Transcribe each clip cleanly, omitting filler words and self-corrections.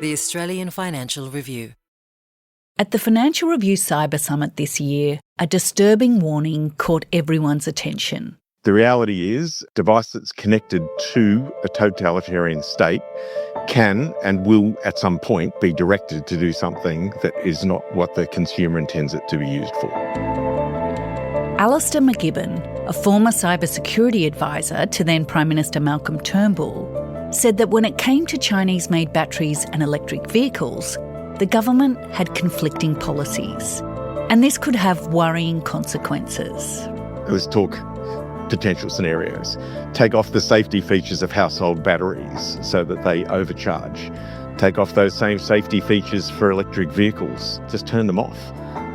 The Australian Financial Review. At the Financial Review Cyber Summit this year, a disturbing warning caught everyone's attention. The reality is, a device that's connected to a totalitarian state can and will at some point be directed to do something that is not what the consumer intends it to be used for. Alistair McGibbon, a former cybersecurity advisor to then Prime Minister Malcolm Turnbull, said that when it came to Chinese-made batteries and electric vehicles, the government had conflicting policies, and this could have worrying consequences. Let's talk potential scenarios. Take off the safety features of household batteries so that they overcharge. Take off those same safety features for electric vehicles. Just turn them off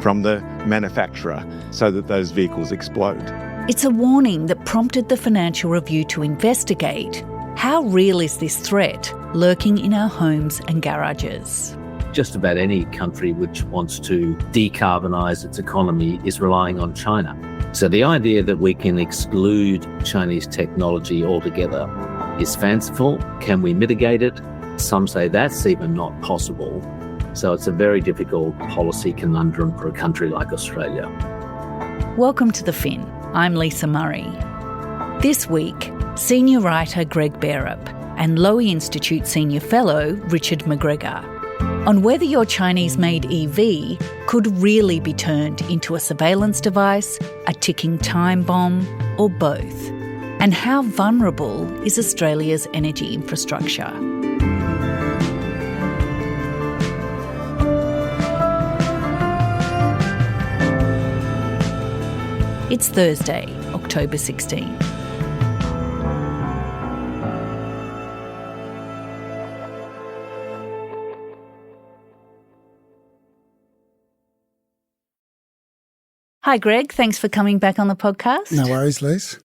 from the manufacturer so that those vehicles explode. It's a warning that prompted the Financial Review to investigate how real is this threat lurking in our homes and garages. Just about any country which wants to decarbonise its economy is relying on China. So the idea that we can exclude Chinese technology altogether is fanciful. Can we mitigate it? Some say that's even not possible. So it's a very difficult policy conundrum for a country like Australia. Welcome to The Fin. I'm Lisa Murray. This week, senior writer Greg Bearup and Lowy Institute senior fellow Richard McGregor on whether your Chinese-made EV could really be turned into a surveillance device, a ticking time bomb, or both, and how vulnerable is Australia's energy infrastructure. It's Thursday, October 16. Hi, Greg. Thanks for coming back on the podcast. No worries, Liz.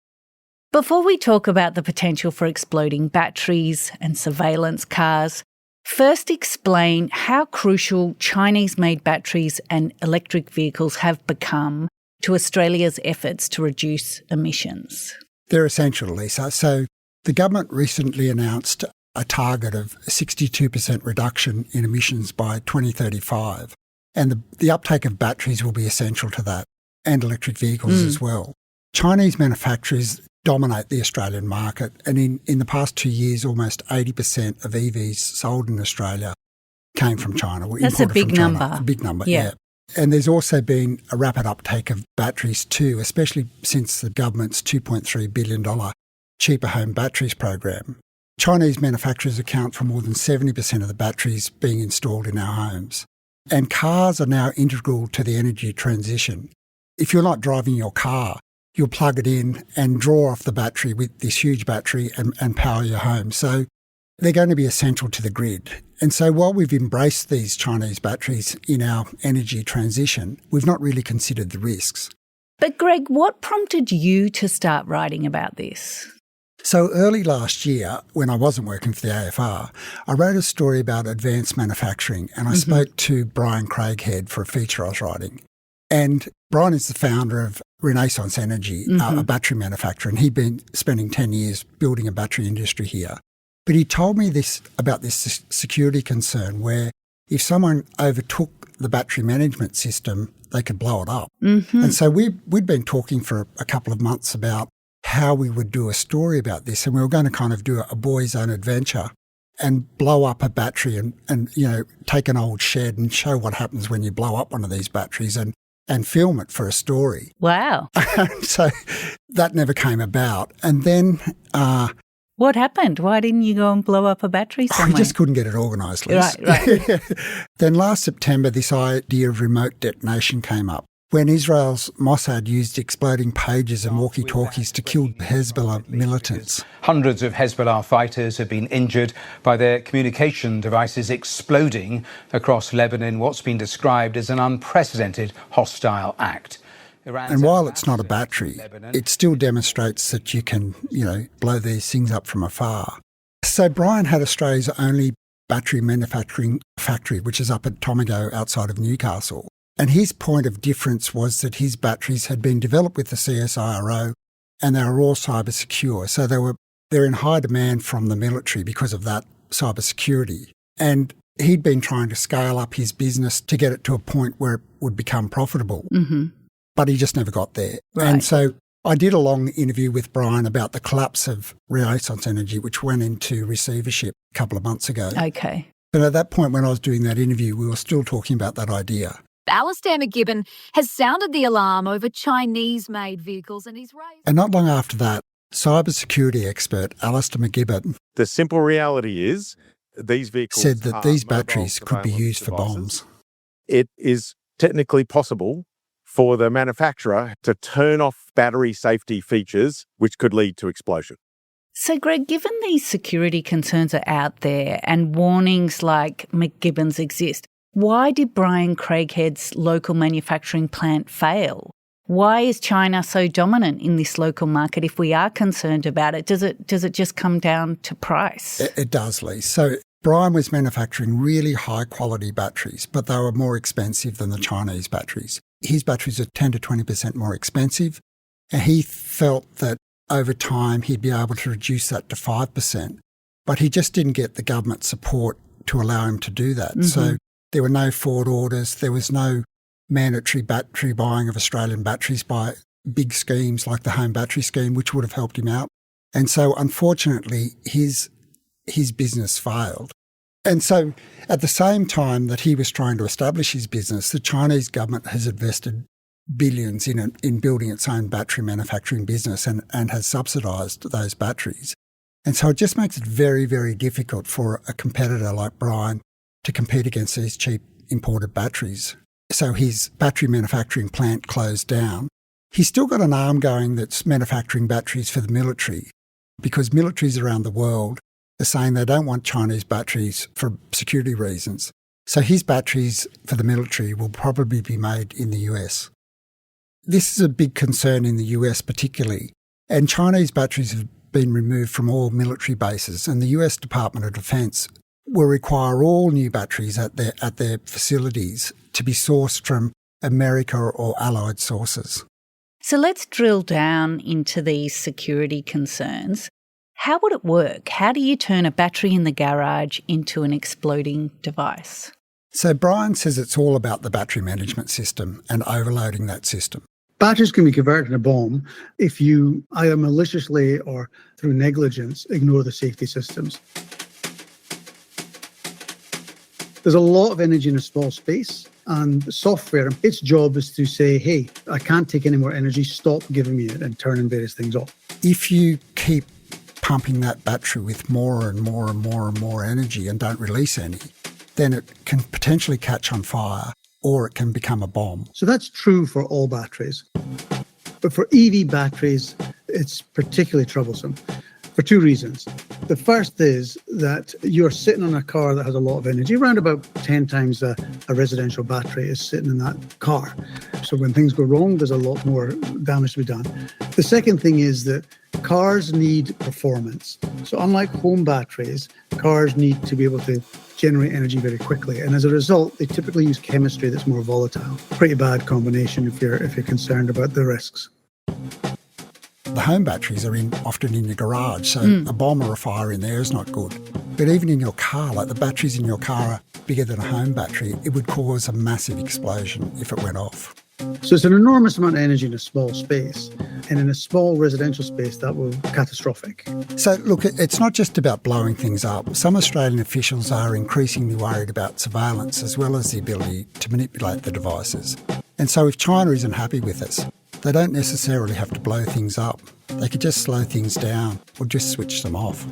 Before we talk about the potential for exploding batteries and surveillance cars, first explain how crucial Chinese-made batteries and electric vehicles have become to Australia's efforts to reduce emissions. They're essential, Lisa. So the government recently announced a target of 62% reduction in emissions by 2035, and the uptake of batteries will be essential to that, and electric vehicles as well. Chinese manufacturers dominate the Australian market, and in the past 2 years, almost 80% of EVs sold in Australia came from China. That's a big number. A big number, yeah. And there's also been a rapid uptake of batteries too, especially since the government's $2.3 billion cheaper home batteries program. Chinese manufacturers account for more than 70% of the batteries being installed in our homes. And cars are now integral to the energy transition. If you're not driving your car, you'll plug it in and draw off the battery with this huge battery and power your home. So they're going to be essential to the grid. And so while we've embraced these Chinese batteries in our energy transition, we've not really considered the risks. But Greg, what prompted you to start writing about this? So early last year, when I wasn't working for the AFR, I wrote a story about advanced manufacturing, and I spoke to Brian Craighead for a feature I was writing. And Brian is the founder of Renaissance Energy, a battery manufacturer, and he'd been spending 10 years building a battery industry here. But he told me about this security concern where if someone overtook the battery management system, they could blow it up. And so we'd been talking for a couple of months about how we would do a story about this, and we were going to kind of do a boy's own adventure and blow up a battery and take an old shed and show what happens when you blow up one of these batteries and film it for a story. Wow. So that never came about. And then what happened? Why didn't you go and blow up a battery somewhere? I just couldn't get it organised, Liz. Right. Then last September, this idea of remote detonation came up when Israel's Mossad used exploding pages and walkie-talkies to kill Hezbollah militants. Hundreds of Hezbollah fighters have been injured by their communication devices exploding across Lebanon in what's been described as an unprecedented hostile act. And while it's not a battery, it still demonstrates that you can, blow these things up from afar. So Brian had Australia's only battery manufacturing factory, which is up at Tomago outside of Newcastle. And his point of difference was that his batteries had been developed with the CSIRO and they were all cyber secure. So they're in high demand from the military because of that cyber security. And he'd been trying to scale up his business to get it to a point where it would become profitable, but he just never got there. Right. And so I did a long interview with Brian about the collapse of Renaissance Energy, which went into receivership a couple of months ago. Okay. But at that point when I was doing that interview, we were still talking about that idea. Alistair McGibbon has sounded the alarm over Chinese-made vehicles and he's raised... And not long after that, cybersecurity expert Alistair McGibbon The simple reality is these vehicles said that are these mobile batteries could be surveillance used for devices. bombs. It is technically possible for the manufacturer to turn off battery safety features, which could lead to explosion. So, Greg, given these security concerns are out there and warnings like McGibbon's exist, why did Brian Craighead's local manufacturing plant fail? Why is China so dominant in this local market if we are concerned about it? Does it just come down to price? It does, Lee. So Brian was manufacturing really high-quality batteries, but they were more expensive than the Chinese batteries. His batteries are 10 to 20% more expensive, and he felt that over time he'd be able to reduce that to 5%, but he just didn't get the government support to allow him to do that. So there were no forward orders, there was no mandatory battery buying of Australian batteries by big schemes like the Home Battery Scheme, which would have helped him out. And so unfortunately his business failed. And so at the same time that he was trying to establish his business, the Chinese government has invested billions in building its own battery manufacturing business and has subsidised those batteries. And so it just makes it very, very difficult for a competitor like Brian to compete against these cheap imported batteries. So his battery manufacturing plant closed down. He's still got an arm going that's manufacturing batteries for the military, because militaries around the world are saying they don't want Chinese batteries for security reasons. So his batteries for the military will probably be made in the US. This is a big concern in the US particularly, and Chinese batteries have been removed from all military bases, and the US Department of Defence will require all new batteries at their facilities to be sourced from America or allied sources. So let's drill down into these security concerns. How would it work? How do you turn a battery in the garage into an exploding device? So Brian says it's all about the battery management system and overloading that system. Batteries can be converted in a bomb if you either maliciously or through negligence ignore the safety systems. There's a lot of energy in a small space, and the software, its job is to say, hey, I can't take any more energy, stop giving me it, and turning various things off. If you keep pumping that battery with more and more and more and more energy and don't release any, then it can potentially catch on fire or it can become a bomb. So that's true for all batteries. But for EV batteries, it's particularly troublesome for two reasons. The first is that you're sitting on a car that has a lot of energy, around about 10 times a residential battery is sitting in that car. So when things go wrong, there's a lot more damage to be done. The second thing is that cars need performance. So unlike home batteries, cars need to be able to generate energy very quickly. And as a result, they typically use chemistry that's more volatile. Pretty bad combination if you're concerned about the risks. The home batteries are often in your garage, so a bomb or a fire in there is not good. But even in your car, like the batteries in your car are bigger than a home battery, it would cause a massive explosion if it went off. So it's an enormous amount of energy in a small space. And in a small residential space, that will be catastrophic. So look, it's not just about blowing things up. Some Australian officials are increasingly worried about surveillance as well as the ability to manipulate the devices. And so if China isn't happy with us, they don't necessarily have to blow things up. They could just slow things down or just switch them off.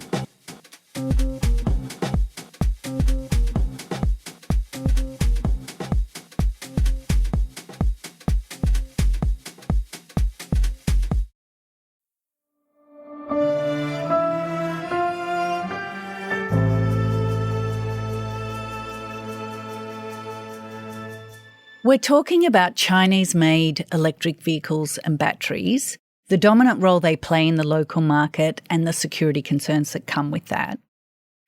We're talking about Chinese-made electric vehicles and batteries, the dominant role they play in the local market and the security concerns that come with that.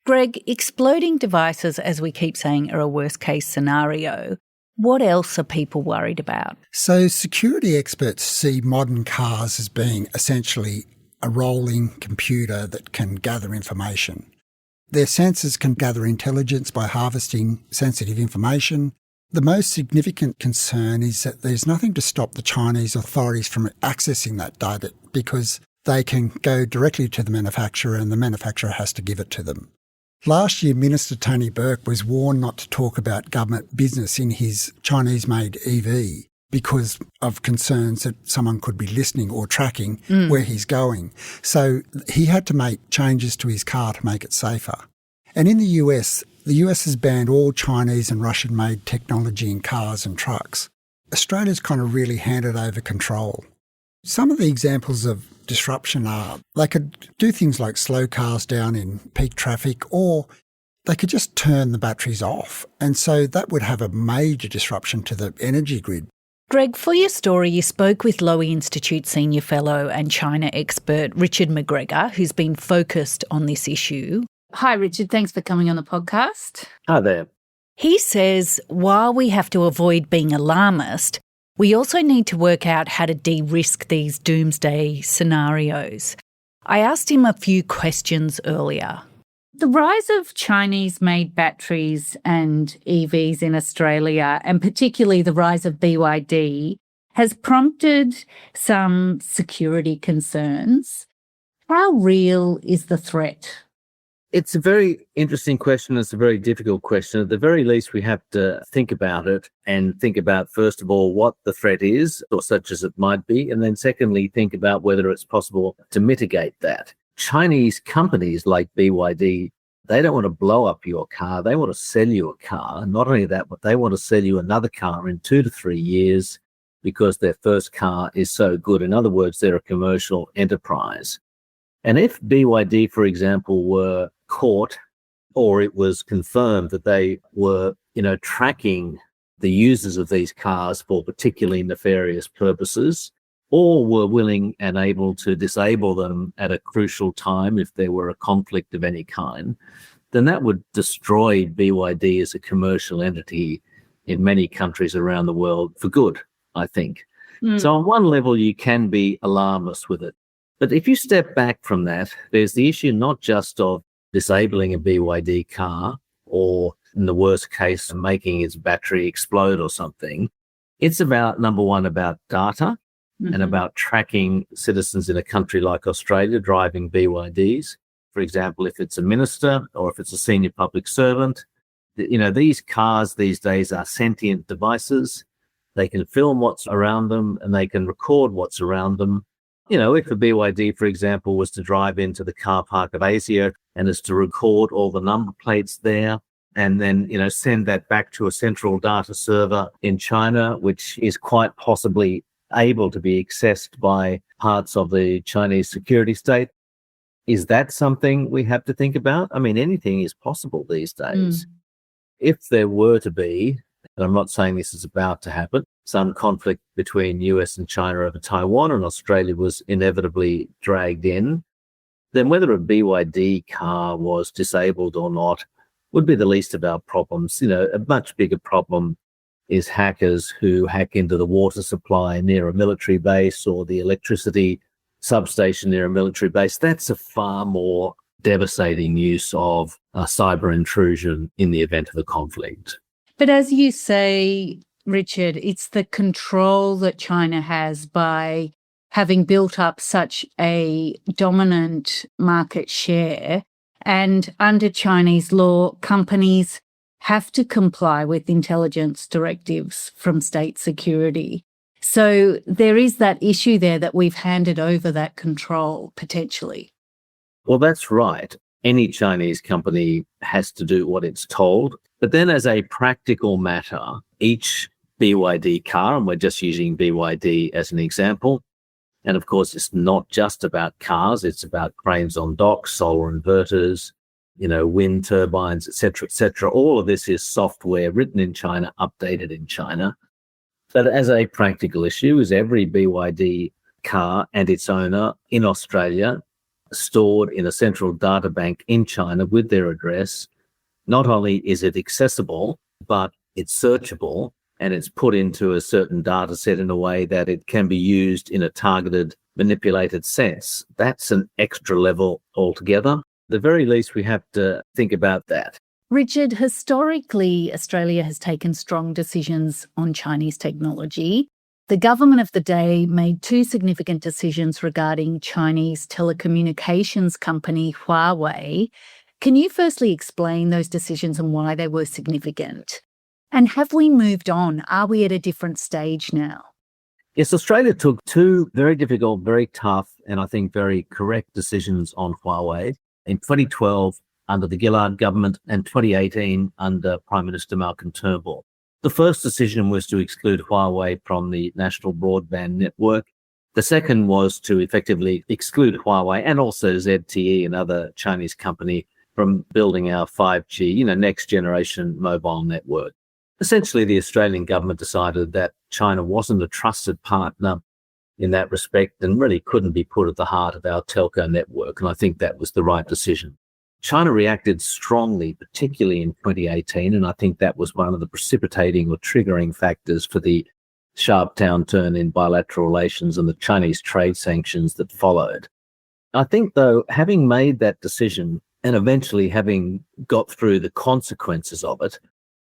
Greg, exploding devices, as we keep saying, are a worst-case scenario. What else are people worried about? So security experts see modern cars as being essentially a rolling computer that can gather information. Their sensors can gather intelligence by harvesting sensitive information. The most significant concern is that there's nothing to stop the Chinese authorities from accessing that data because they can go directly to the manufacturer and the manufacturer has to give it to them. Last year, Minister Tony Burke was warned not to talk about government business in his Chinese-made EV because of concerns that someone could be listening or tracking where he's going. So he had to make changes to his car to make it safer. And in the US has banned all Chinese and Russian-made technology in cars and trucks. Australia's kind of really handed over control. Some of the examples of disruption are they could do things like slow cars down in peak traffic, or they could just turn the batteries off. And so that would have a major disruption to the energy grid. Greg, for your story, you spoke with Lowy Institute Senior Fellow and China expert Richard McGregor, who's been focused on this issue. Hi, Richard. Thanks for coming on the podcast. Hi there. He says while we have to avoid being alarmist, we also need to work out how to de-risk these doomsday scenarios. I asked him a few questions earlier. The rise of Chinese-made batteries and EVs in Australia, and particularly the rise of BYD, has prompted some security concerns. How real is the threat? It's a very interesting question. It's a very difficult question. At the very least, we have to think about it and think about, first of all, what the threat is, or such as it might be, and then secondly, think about whether it's possible to mitigate that. Chinese companies like BYD, they don't want to blow up your car. They want to sell you a car. Not only that, but they want to sell you another car in 2 to 3 years because their first car is so good. In other words, they're a commercial enterprise. And if BYD, for example, were caught, or it was confirmed that they were, tracking the users of these cars for particularly nefarious purposes, or were willing and able to disable them at a crucial time if there were a conflict of any kind, then that would destroy BYD as a commercial entity in many countries around the world for good, I think. So on one level, you can be alarmist with it. But if you step back from that, there's the issue not just of disabling a BYD car or, in the worst case, making its battery explode or something. It's about, number one, about data and about tracking citizens in a country like Australia driving BYDs. For example, if it's a minister or if it's a senior public servant, these cars these days are sentient devices. They can film what's around them and they can record what's around them. If a BYD, for example, was to drive into the car park of Asia and is to record all the number plates there and then, send that back to a central data server in China, which is quite possibly able to be accessed by parts of the Chinese security state. Is that something we have to think about? I mean, anything is possible these days. If there were to be, and I'm not saying this is about to happen, some conflict between US and China over Taiwan, and Australia was inevitably dragged in, then whether a BYD car was disabled or not would be the least of our problems. A much bigger problem is hackers who hack into the water supply near a military base or the electricity substation near a military base. That's a far more devastating use of a cyber intrusion in the event of a conflict. But as you say, Richard, it's the control that China has by having built up such a dominant market share. And under Chinese law, companies have to comply with intelligence directives from state security. So there is that issue there that we've handed over that control potentially. Well, that's right. Any Chinese company has to do what it's told. But then as a practical matter, each BYD car, and we're just using BYD as an example, and of course it's not just about cars, it's about cranes on docks, solar inverters, wind turbines, etc. All of this is software written in China, updated in China. But as a practical issue, is every BYD car and its owner in Australia stored in a central data bank in China with their address. Not only is it accessible, but it's searchable and it's put into a certain data set in a way that it can be used in a targeted, manipulated sense. That's an extra level altogether. the very least, we have to think about that. Richard, historically, Australia has taken strong decisions on Chinese technology. The government of the day made two significant decisions regarding Chinese telecommunications company Huawei. Can you firstly explain those decisions and why they were significant? And have we moved on? Are we at a different stage now? Yes, Australia took two very difficult, very tough, and I think very correct decisions on Huawei in 2012 under the Gillard government and 2018 under Prime Minister Malcolm Turnbull. The first decision was to exclude Huawei from the national broadband network. The second was to effectively exclude Huawei and also ZTE, another Chinese company, from building our 5G, next generation mobile network. Essentially, the Australian government decided that China wasn't a trusted partner in that respect and really couldn't be put at the heart of our telco network. And I think that was the right decision. China reacted strongly, particularly in 2018, and I think that was one of the precipitating or triggering factors for the sharp downturn in bilateral relations and the Chinese trade sanctions that followed. I think, though, having made that decision and eventually having got through the consequences of it,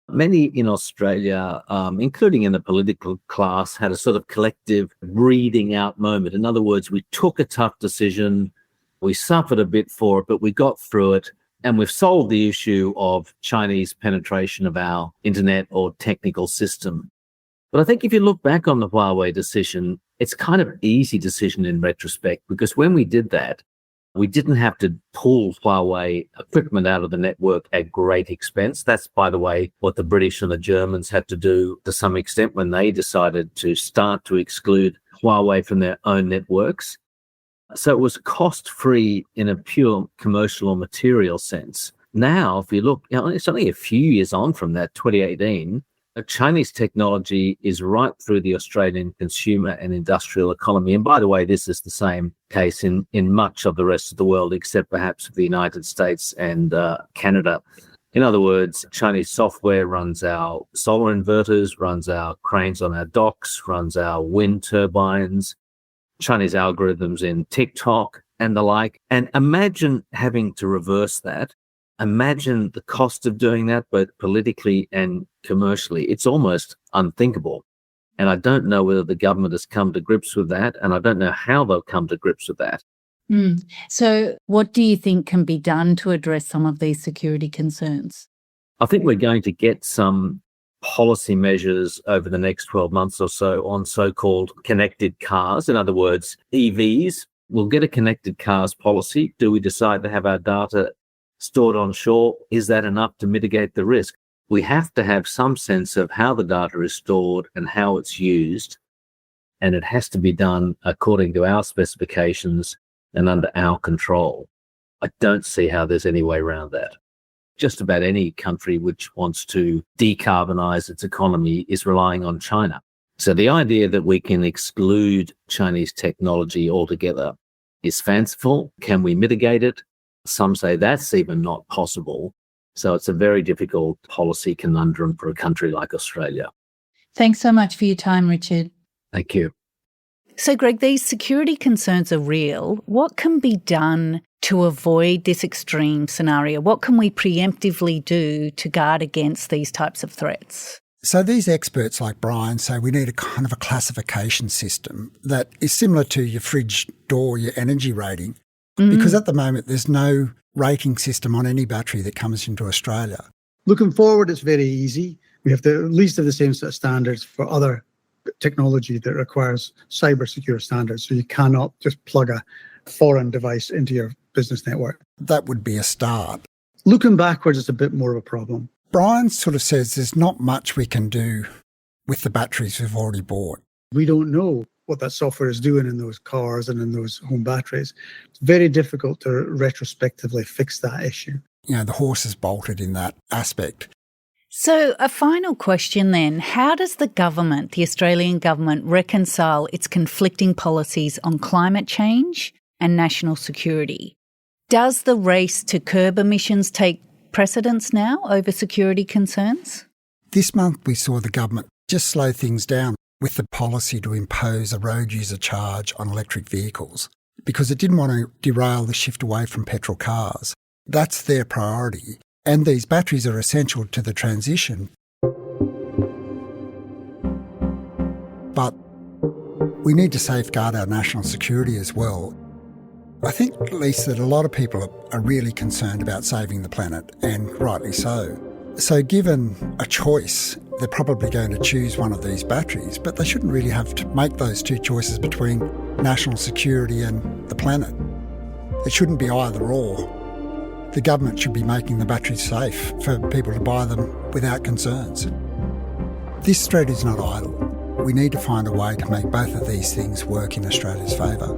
many in Australia, including in the political class, had a sort of collective breathing out moment. In other words, we took a tough decision, we suffered a bit for it, but we got through it, and we've solved the issue of Chinese penetration of our internet or technical system. But I think if you look back on the Huawei decision, it's kind of an easy decision in retrospect, because when we did that, we didn't have to pull Huawei equipment out of the network at great expense. That's, by the way, what the British and the Germans had to do to some extent when they decided to start to exclude Huawei from their own networks. So it was cost-free in a pure commercial or material sense. Now, if you look, it's only a few years on from that, 2018, Chinese technology is right through the Australian consumer and industrial economy. And by the way, this is the same case in much of the rest of the world, except perhaps the United States and Canada. In other words, Chinese software runs our solar inverters, runs our cranes on our docks, runs our wind turbines, Chinese algorithms in TikTok and the like. And imagine having to reverse that. Imagine the cost of doing that, both politically and commercially. It's almost unthinkable. And I don't know whether the government has come to grips with that, and I don't know how they'll come to grips with that. So what do you think can be done to address some of these security concerns? I think we're going to get some policy measures over the next 12 months or so on so-called connected cars. In other words, EVs. We'll get a connected cars policy. Do we decide to have our data stored on shore? Is that enough to mitigate the risk? We have to have some sense of how the data is stored and how it's used, and it has to be done according to our specifications and under our control. I don't see how there's any way around that. Just about any country which wants to decarbonize its economy is relying on China. So the idea that we can exclude Chinese technology altogether is fanciful. Can we mitigate it? Some say that's even not possible. So it's a very difficult policy conundrum for a country like Australia. Thanks so much for your time, Richard. Thank you. So, Greg, these security concerns are real. What can be done to avoid this extreme scenario? What can we preemptively do to guard against these types of threats? So these experts like Brian say we need a kind of a classification system that is similar to your fridge door, your energy rating, because at the moment there's no rating system on any battery that comes into Australia. Looking forward, it's very easy. We have to at least have the same set of standards for other technology that requires cybersecurity standards. So you cannot just plug a foreign device into your business network. That would be a start. Looking backwards, it's a bit more of a problem. Brian sort of says there's not much we can do with the batteries we've already bought. We don't know what that software is doing in those cars and in those home batteries. It's very difficult to retrospectively fix that issue. You know, the horse is bolted in that aspect. So a final question then, how does the government, the Australian government, reconcile its conflicting policies on climate change and national security? Does the race to curb emissions take precedence now over security concerns? This month we saw the government just slow things down with the policy to impose a road user charge on electric vehicles because it didn't want to derail the shift away from petrol cars. That's their priority. And these batteries are essential to the transition. But we need to safeguard our national security as well. I think, Lisa, that a lot of people are really concerned about saving the planet, and rightly so. So given a choice, they're probably going to choose one of these batteries, but they shouldn't really have to make those two choices between national security and the planet. It shouldn't be either or. The government should be making the batteries safe for people to buy them without concerns. This threat is not idle. We need to find a way to make both of these things work in Australia's favour.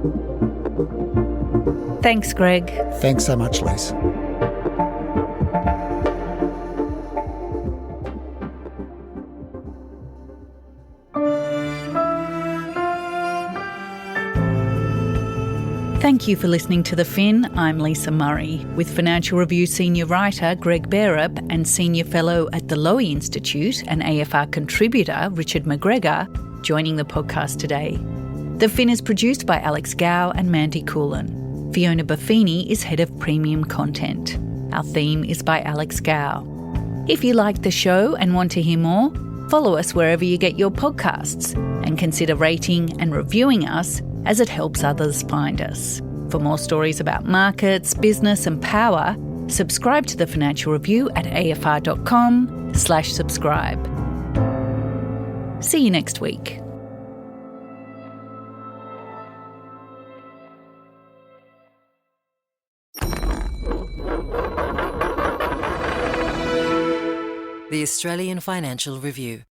Thanks, Greg. Thanks so much, Lisa. Thank you for listening to The Fin. I'm Lisa Murray, with Financial Review senior writer Greg Bearup and senior fellow at the Lowy Institute and AFR contributor Richard McGregor joining the podcast today. The Fin is produced by Alex Gow and Mandy Coulin. Fiona Buffini is head of premium content. Our theme is by Alex Gow. If you like the show and want to hear more, follow us wherever you get your podcasts and consider rating and reviewing us, as it helps others find us. For more stories about markets, business and power, subscribe to the Financial Review at afr.com/subscribe. See you next week. The Australian Financial Review.